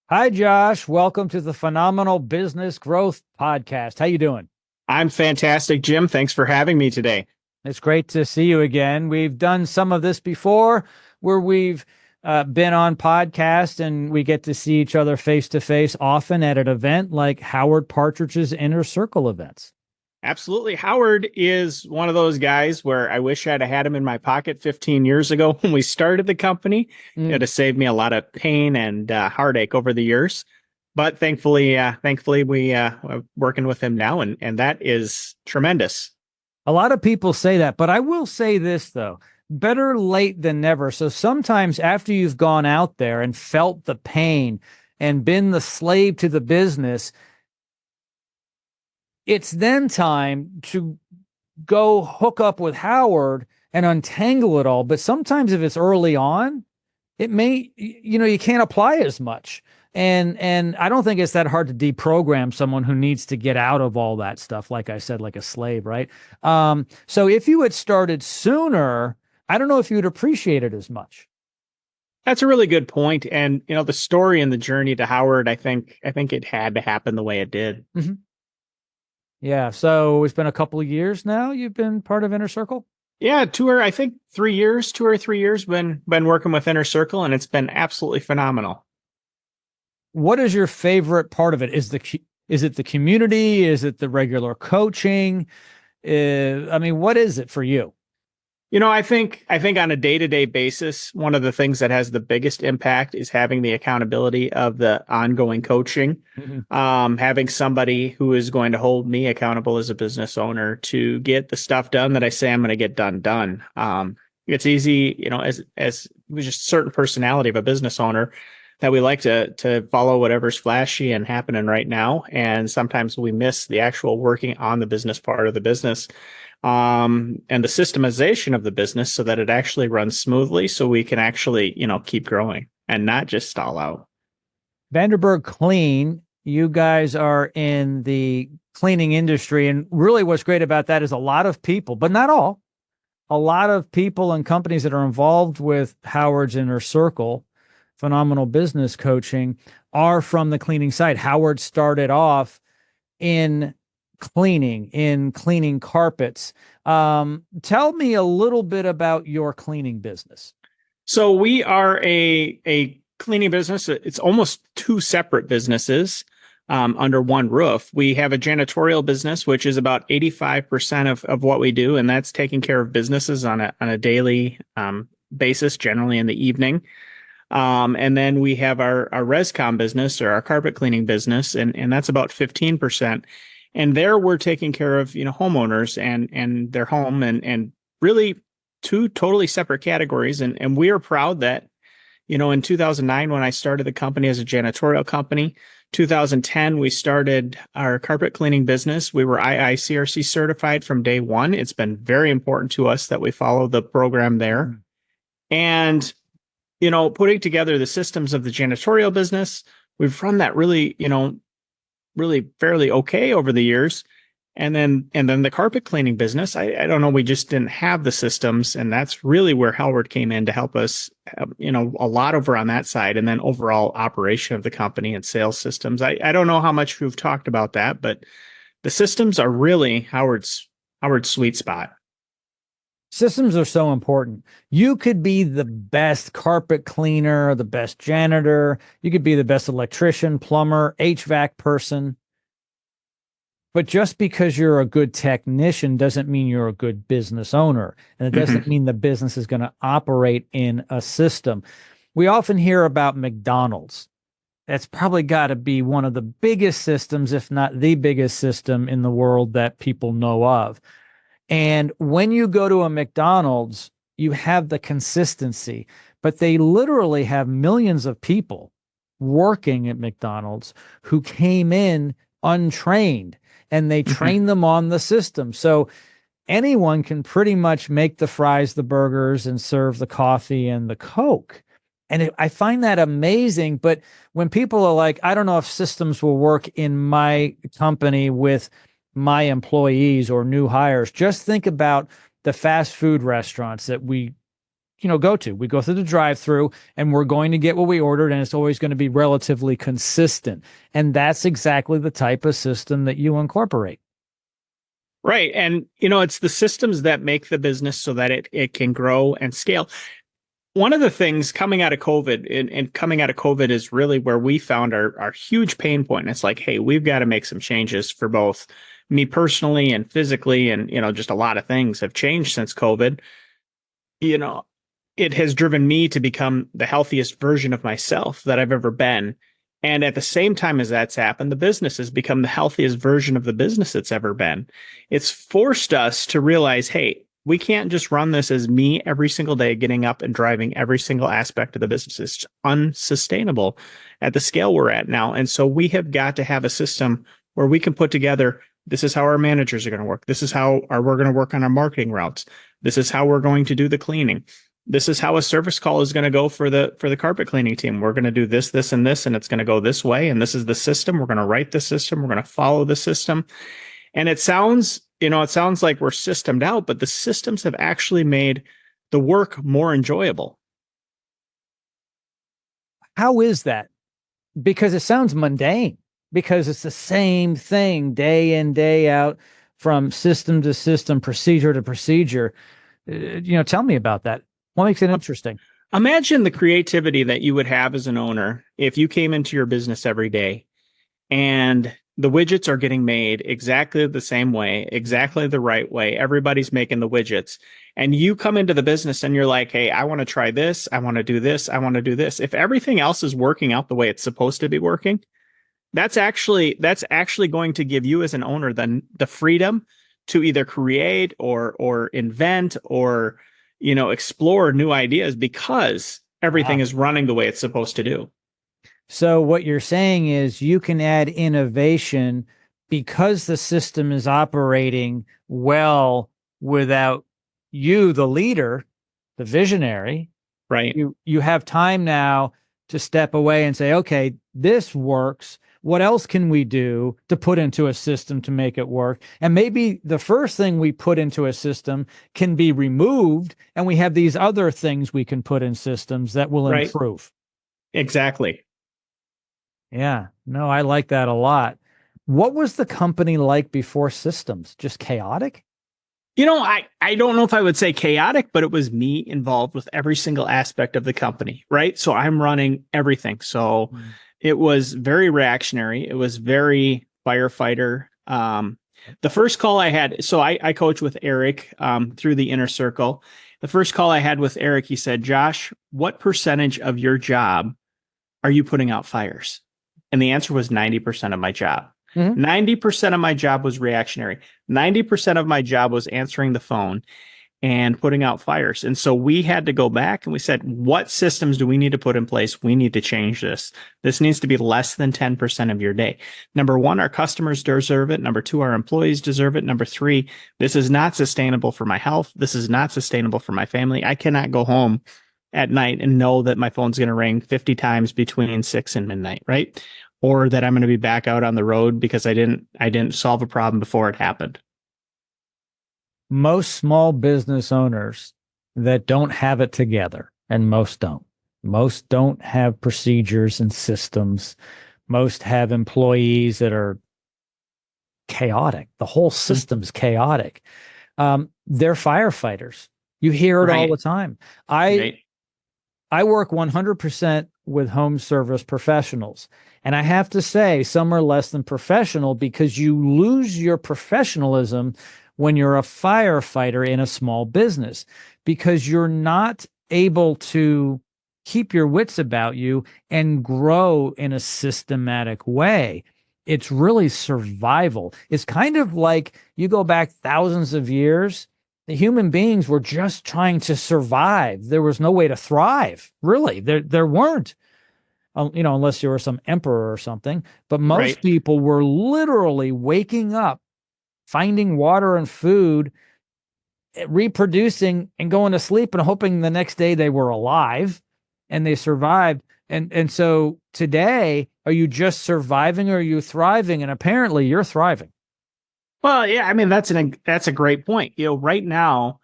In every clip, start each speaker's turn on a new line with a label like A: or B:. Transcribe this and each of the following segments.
A: Hi, Josh. Welcome to the Phenomenal Business Growth Podcast. How you doing?
B: I'm fantastic, Jim. Thanks for having me today.
A: It's great to see you again. We've done some of this before where we've been on podcast and we get to see each other face to face often at an event like Howard Partridge's Inner Circle events.
B: Absolutely. Howard is one of those guys where I wish I'd have had him in my pocket 15 years ago when we started the company. It'd
A: Mm.
B: have saved me a lot of pain and heartache over the years. But thankfully, we are working with him now, and that is tremendous.
A: A lot of people say that, but I will say this though, better late than never. So sometimes after you've gone out there and felt the pain and been the slave to the business, it's then time to go hook up with Howard and untangle it all. But sometimes if it's early on, it may, you can't apply as much. And I don't think it's that hard to deprogram someone who needs to get out of all that stuff, like I said, like a slave, right? So if you had started sooner, I don't know if you would appreciate it as much.
B: That's a really good point. And the story and the journey to Howard, I think it had to happen the way it did.
A: Mhm. Yeah. So it's been a couple of years now. You've been part of Inner Circle.
B: Yeah, I think 3 years, 2 or 3 years, been working with Inner Circle, and it's been absolutely phenomenal.
A: What is your favorite part of it? Is it the community? Is it the regular coaching? I mean, what is it for you?
B: I think on a day-to-day basis, one of the things that has the biggest impact is having the accountability of the ongoing coaching.
A: Mhm.
B: Having somebody who is going to hold me accountable as a business owner to get the stuff done that I say I'm going to get done. It's easy, as just a certain personality of a business owner that we like to follow whatever's flashy and happening right now, and sometimes we miss the actual working on the business part of the business, and the systemization of the business so that it actually runs smoothly, so we can actually keep growing and not just stall out.
A: Vanderberg Clean, you guys are in the cleaning industry. And really, what's great about that is a lot of people, but not all, a lot of people and companies that are involved with Howard's Inner Circle, phenomenal business coaching, are from the cleaning side. Howard started off in cleaning carpets. Tell me a little bit about your cleaning business.
B: So we are a cleaning business. It's almost two separate businesses under one roof. We have a janitorial business, which is about 85% of what we do, and that's taking care of businesses on a daily basis, generally in the evening. And then we have our rescom business, or our carpet cleaning business, and that's about 15%. And there we're taking care of homeowners and their home, and really two totally separate categories. And we are proud that in 2009, when I started the company as a janitorial company, 2010 we started our carpet cleaning business. We were IICRC certified from day one. It's been very important to us that we follow the program there. And putting together the systems of the janitorial business, we've run that really fairly okay over the years. And then the carpet cleaning business, I don't know, we just didn't have the systems, and that's really where Howard came in to help us, a lot over on that side, and then overall operation of the company and sales systems. I don't know how much we've talked about that, but the systems are really Howard's sweet spot.
A: Systems are so important. You could be the best carpet cleaner, the best janitor, you could be the best electrician, plumber, HVAC person. But just because you're a good technician doesn't mean you're a good business owner. And it doesn't
B: Mhm.
A: mean the business is going to operate in a system. We often hear about McDonald's. That's probably got to be one of the biggest systems, if not the biggest system in the world that people know of. And when you go to a McDonald's, you have the consistency, but they literally have millions of people working at McDonald's who came in untrained, and they
B: Mhm.
A: train them on the system. So anyone can pretty much make the fries, the burgers, and serve the coffee and the Coke. And I find that amazing. But when people are like, I don't know if systems will work in my company with my employees or new hires, just think about the fast food restaurants that we go to. We go through the drive-through and we're going to get what we ordered, and it's always going to be relatively consistent. And that's exactly the type of system that you incorporate.
B: Right. And, it's the systems that make the business so that it can grow and scale. One of the things coming out of COVID and coming out of COVID is really where we found our huge pain point. It's like, hey, we've got to make some changes for both me personally and physically. And, just a lot of things have changed since COVID. It has driven me to become the healthiest version of myself that I've ever been. And at the same time as that's happened, the business has become the healthiest version of the business it's ever been. It's forced us to realize, hey, we can't just run this as me every single day, getting up and driving every single aspect of the business. It's unsustainable at the scale we're at now. And so we have got to have a system where we can put together, this is how our managers are going to work. This is how we're going to work on our marketing routes. This is how we're going to do the cleaning. This is how a service call is going to go for the carpet cleaning team. We're going to do this, this, and this, and it's going to go this way. And this is the system. We're going to write the system. We're going to follow the system. And it sounds like we're systemed out, but the systems have actually made the work more enjoyable.
A: How is that? Because it sounds mundane, because it's the same thing day in, day out, from system to system, procedure to procedure. Tell me about that. What makes it interesting?
B: Imagine the creativity that you would have as an owner if you came into your business every day and the widgets are getting made exactly the same way, exactly the right way. Everybody's making the widgets. And you come into the business and you're like, hey, I want to try this. I want to do this. I want to do this. If everything else is working out the way it's supposed to be working, that's actually going to give you as an owner the freedom to either create or invent or explore new ideas, because everything is running the way it's supposed to do.
A: So what you're saying is you can add innovation because the system is operating well without you, the leader, the visionary.
B: Right.
A: You have time now to step away and say, okay, this works. What else can we do to put into a system to make it work? And maybe the first thing we put into a system can be removed, and we have these other things we can put in systems that will improve.
B: Exactly.
A: Yeah, no, I like that a lot. What was the company like before systems? Just chaotic?
B: I don't know if I would say chaotic, but it was me involved with every single aspect of the company, right? So I'm running everything. So it was very reactionary. It was very firefighter. The first call I had, so I coach with Eric through the inner circle. The first call I had with Eric, he said, Josh, what percentage of your job are you putting out fires? And the answer was 90% of my job. 90% of my job was reactionary. 90% of my job was answering the phone and putting out fires. And so we had to go back and we said, what systems do we need to put in place? We need to change this. This needs to be less than 10% of your day. Number one, our customers deserve it. Number two, our employees deserve it. Number three, this is not sustainable for my health. This is not sustainable for my family. I cannot go home at night and know that my phone's going to ring 50 times between 6 and midnight, right? Or that I'm going to be back out on the road because I didn't solve a problem before it happened.
A: Most small business owners that don't have it together, and most don't have procedures and systems. Most have employees that are chaotic. The whole system's chaotic. They're firefighters. You hear it all the time. I work 100% with home service professionals. And I have to say, some are less than professional because you lose your professionalism when you're a firefighter in a small business, because you're not able to keep your wits about you and grow in a systematic way. It's really survival. It's kind of like you go back thousands of years. The human beings were just trying to survive. There was no way to thrive, really. There weren't, unless you were some emperor or something. But most people were literally waking up, finding water and food, reproducing, and going to sleep and hoping the next day they were alive and they survived. And so today, are you just surviving or are you thriving? And apparently you're thriving.
B: Well, yeah, I mean, that's a great point. Right now,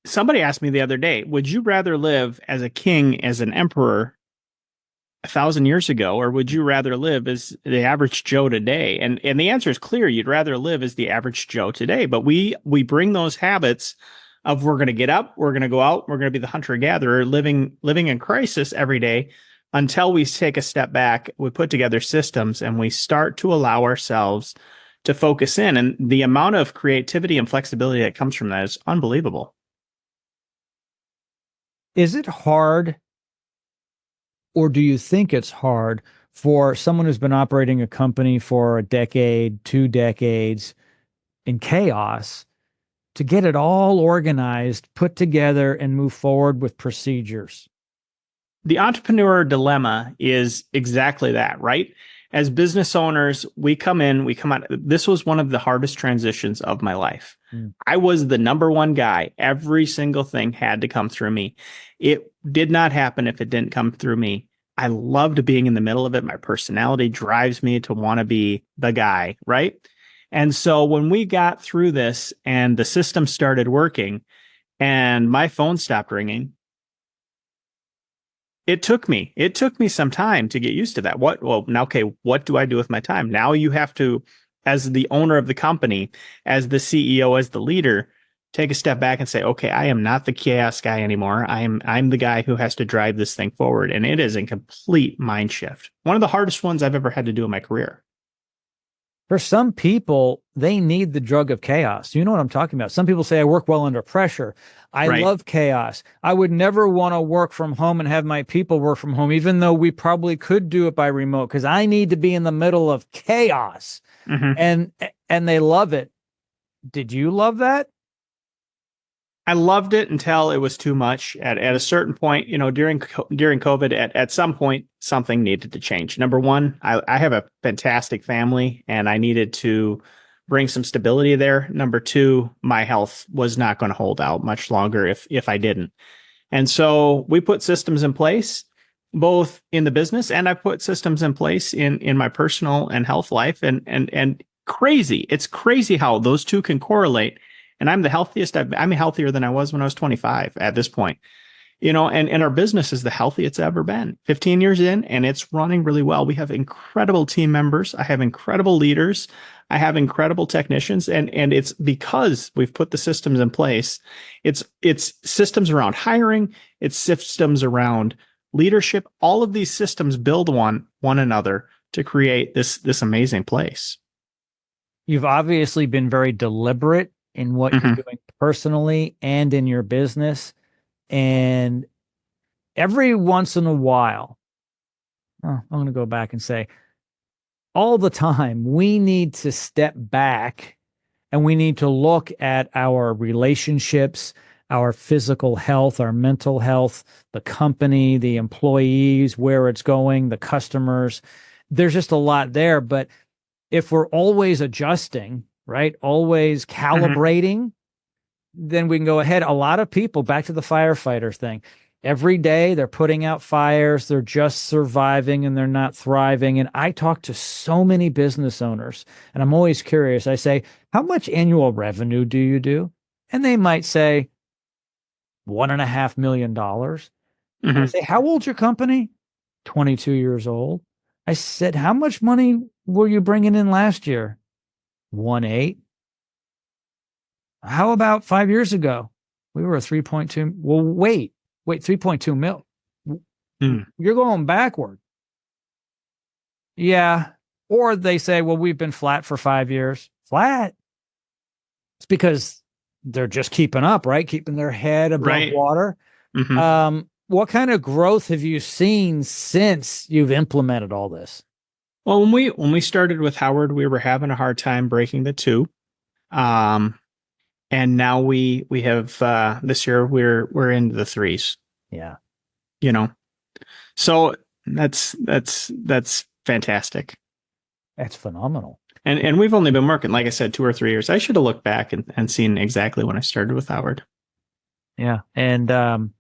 B: somebody asked me the other day, would you rather live as a king, as an emperor 1,000 years ago, or would you rather live as the average Joe today? And the answer is clear. You'd rather live as the average Joe today. But we bring those habits of we're going to get up, we're going to go out, we're going to be the hunter gatherer, living in crisis every day until we take a step back. We put together systems and we start to allow ourselves to focus in. And the amount of creativity and flexibility that comes from that is unbelievable.
A: Is it hard, or do you think it's hard for someone who's been operating a company for a decade, 2 decades in chaos to get it all organized, put together, and move forward with procedures?
B: The entrepreneur dilemma is exactly that, right? As business owners, we come out. This was one of the hardest transitions of my life. I was the number one guy. Every single thing had to come through me. It did not happen if it didn't come through me. I loved being in the middle of it. My personality drives me to want to be the guy, right? And so when we got through this and the system started working and my phone stopped ringing, it took me some time to get used to that. Okay, what do I do with my time? Now you have to, as the owner of the company, as the CEO, as the leader, take a step back and say, okay, I am not the chaos guy anymore. I'm the guy who has to drive this thing forward. And it is a complete mind shift. One of the hardest ones I've ever had to do in my career.
A: For some people, they need the drug of chaos. You know what I'm talking about. Some people say, I work well under pressure. I love chaos. I would never want to work from home and have my people work from home, even though we probably could do it by remote, because I need to be in the middle of chaos. And they love it. Did you love that?
B: I loved it until it was too much. At a certain point, during COVID, at some point, something needed to change. Number one, I have a fantastic family, and I needed to bring some stability there. Number two, my health was not going to hold out much longer if I didn't. And so we put systems in place, both in the business, and I put systems in place in my personal and health life. And crazy, it's crazy how those two can correlate. And I'm the healthiest. I'm healthier than I was when I was 25 at this point, and our business is the healthiest it's ever been. 15 years in, and it's running really well. We have incredible team members. I have incredible leaders. I have incredible technicians. And it's because we've put the systems in place. It's systems around hiring. It's systems around leadership. All of these systems build one another to create this amazing place.
A: You've obviously been very deliberate in what you're doing personally and in your business. And every once in a while, I'm going to go back and say, all the time, we need to step back and we need to look at our relationships, our physical health, our mental health, the company, the employees, where it's going, the customers. There's just a lot there. But if we're always adjusting, right, always calibrating, then we can go ahead. A lot of people, back to the firefighter thing, every day they're putting out fires, they're just surviving and they're not thriving. And I talk to so many business owners, and I'm always curious. I say, how much annual revenue do you do? And they might say $1.5 million. I say, how old's your company? 22 years old. I said, how much money were you bringing in last year? 1.8. How about 5 years ago? We were a 3.2. Well, wait, 3.2 mil. You're going backward. Yeah. Or they say, well, we've been flat for 5 years. Flat. It's because they're just keeping up, right? Keeping their head above water. What kind of growth have you seen since you've implemented all this?
B: Well, when we started with Howard, we were having a hard time breaking the two. And now we have this year we're into the threes.
A: Yeah.
B: So that's fantastic.
A: That's phenomenal.
B: And we've only been working, like I said, 2 or 3 years. I should have looked back and seen exactly when I started with Howard.
A: Yeah. And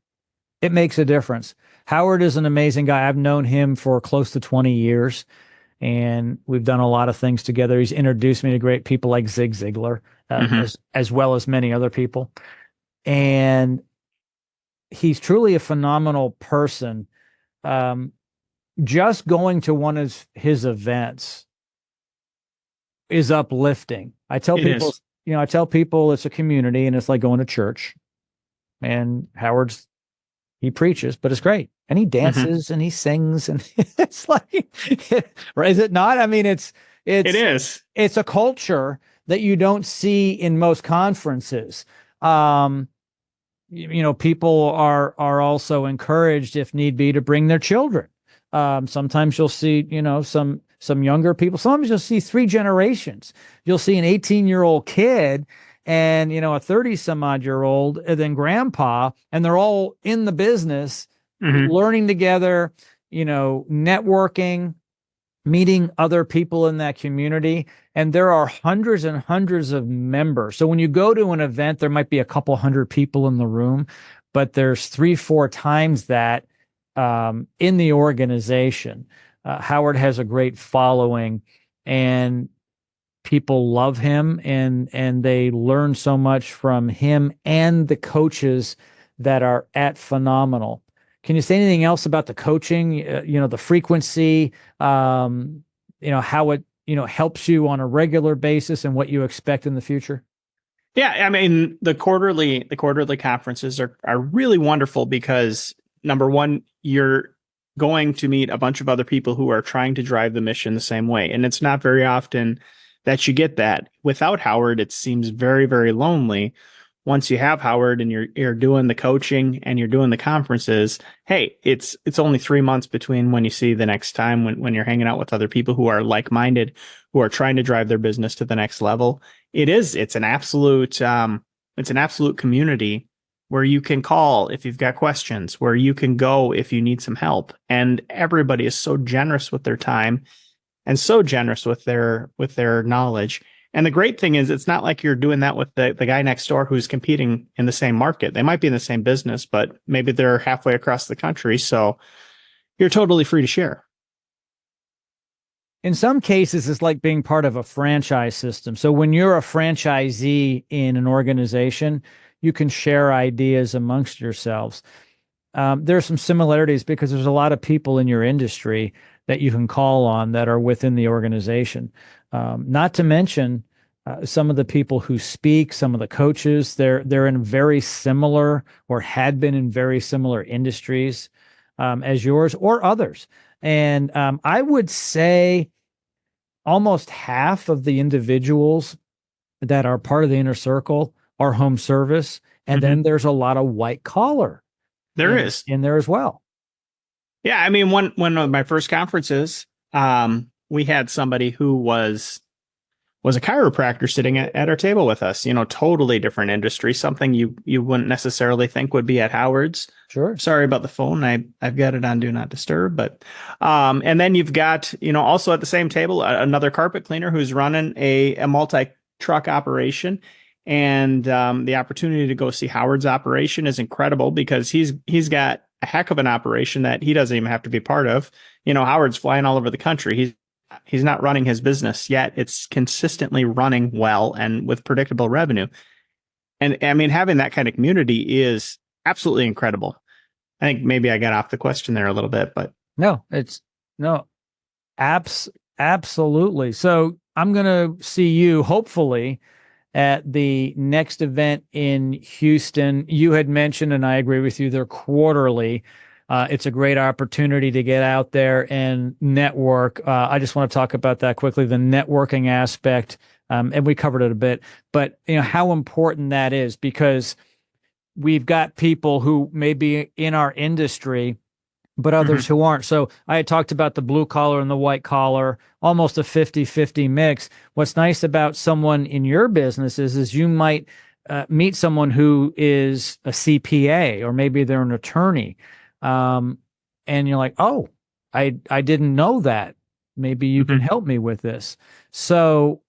A: it makes a difference. Howard is an amazing guy. I've known him for close to 20 years. And we've done a lot of things together. He's introduced me to great people like Zig Ziglar, as well as many other people. And he's truly a phenomenal person. Um, just going to one of his events is uplifting. I tell
B: It
A: people,
B: is.
A: I tell people it's a community and it's like going to church. And he preaches, but it's great. And he
B: Mhm.
A: dances and he sings and it's like, is it not? I mean,
B: It
A: it's,
B: is.
A: it's a culture that you don't see in most conferences. Um, people are also encouraged, if need be, to bring their children. Sometimes you'll see, some younger people. Sometimes you'll see three generations. You'll see an 18-year-old kid and a 30 some odd year old, and then grandpa, and they're all in the business,
B: Mhm.
A: learning together, networking, meeting other people in that community. And there are hundreds and hundreds of members. So when you go to an event, there might be a couple hundred people in the room, but there's 3, 4 times that in the organization. Howard has a great following, and people love him, and they learn so much from him and the coaches that are at Phenomenal. Can you say anything else about the coaching, the frequency, how it, helps you on a regular basis and what you expect in the future?
B: Yeah, I mean the quarterly conferences are really wonderful because number one, you're going to meet a bunch of other people who are trying to drive the mission the same way. And it's not very often that you get that. Without Howard, it seems very, very lonely. Once you have Howard and you're doing the coaching and you're doing the conferences, hey, it's only 3 months between when you see the next time when you're hanging out with other people who are like-minded, who are trying to drive their business to the next level. It's an absolute community where you can call if you've got questions, where you can go if you need some help. And everybody is so generous with their time and so generous with their knowledge. And the great thing is it's not like you're doing that with the guy next door who's competing in the same market. They might be in the same business, but maybe they're halfway across the country. So you're totally free to share.
A: In some cases, it's like being part of a franchise system. So when you're a franchisee in an organization, you can share ideas amongst yourselves. There are some similarities because there's a lot of people in your industry that you can call on that are within the organization. Not to mention some of the people who speak, some of the coaches, they're in very similar or had been in very similar industries as yours or others. And I would say almost half of the individuals that are part of the inner circle are home service. And then
B: Mhm.
A: there's a lot of white collar
B: There is.
A: in there as well.
B: Yeah, I mean, one of my first conferences, we had somebody who was a chiropractor sitting at our table with us. Totally different industry, something you wouldn't necessarily think would be at Howard's.
A: Sure.
B: Sorry about the phone. I've got it on do not disturb, but and then you've got also at the same table another carpet cleaner who's running a multi truck operation. And the opportunity to go see Howard's operation is incredible because he's got a heck of an operation that he doesn't even have to be part of. Howard's flying all over the country. He's not running his business yet. It's consistently running well and with predictable revenue. And I mean, having that kind of community is absolutely incredible. I think maybe I got off the question there a little bit, but
A: No, it's no, abs absolutely. So I'm gonna see you hopefully at the next event in Houston. You had mentioned, and I agree with you, they're quarterly. It's a great opportunity to get out there and network. I just want to talk about that quickly, the networking aspect. And we covered it a bit, but how important that is because we've got people who may be in our industry but others
B: mhm.
A: who aren't. So I had talked about the blue collar and the white collar, almost a 50-50 mix. What's nice about someone in your business is you might meet someone who is a CPA or maybe they're an attorney. Um, and you're like, oh, I didn't know that. Maybe you can
B: Mhm.
A: help me with this. So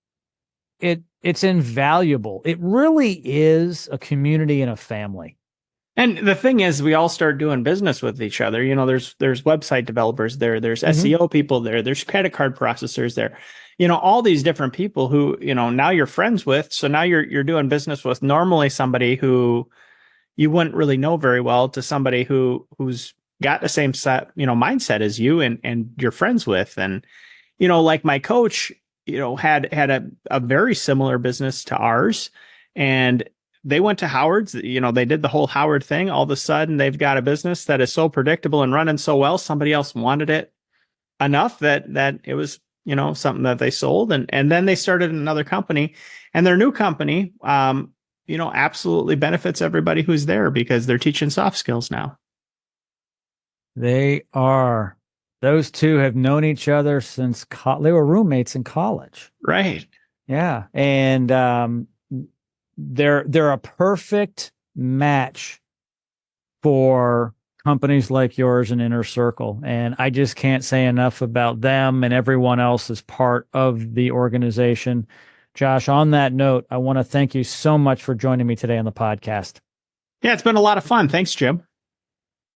A: it's invaluable. It really is a community and a family.
B: And the thing is, we all start doing business with each other. There's website developers there, there's
A: Mhm.
B: SEO people there, there's credit card processors there. All these different people who now you're friends with. So now you're doing business with normally somebody who you wouldn't really know very well to somebody who's got the same set, mindset as you and you're friends with. And, like my coach, had a very similar business to ours, and they went to Howard's, they did the whole Howard thing. All of a sudden they've got a business that is so predictable and running so well. Somebody else wanted it enough that it was, something that they sold. And then they started another company, and their new company, absolutely benefits everybody who's there because they're teaching soft skills now.
A: They are. Those two have known each other since they were roommates in college.
B: Right.
A: Yeah. And they're a perfect match for companies like yours and Inner Circle. And I just can't say enough about them and everyone else as part of the organization. Josh, on that note, I want to thank you so much for joining me today on the podcast.
B: Yeah, it's been a lot of fun. Thanks, Jim.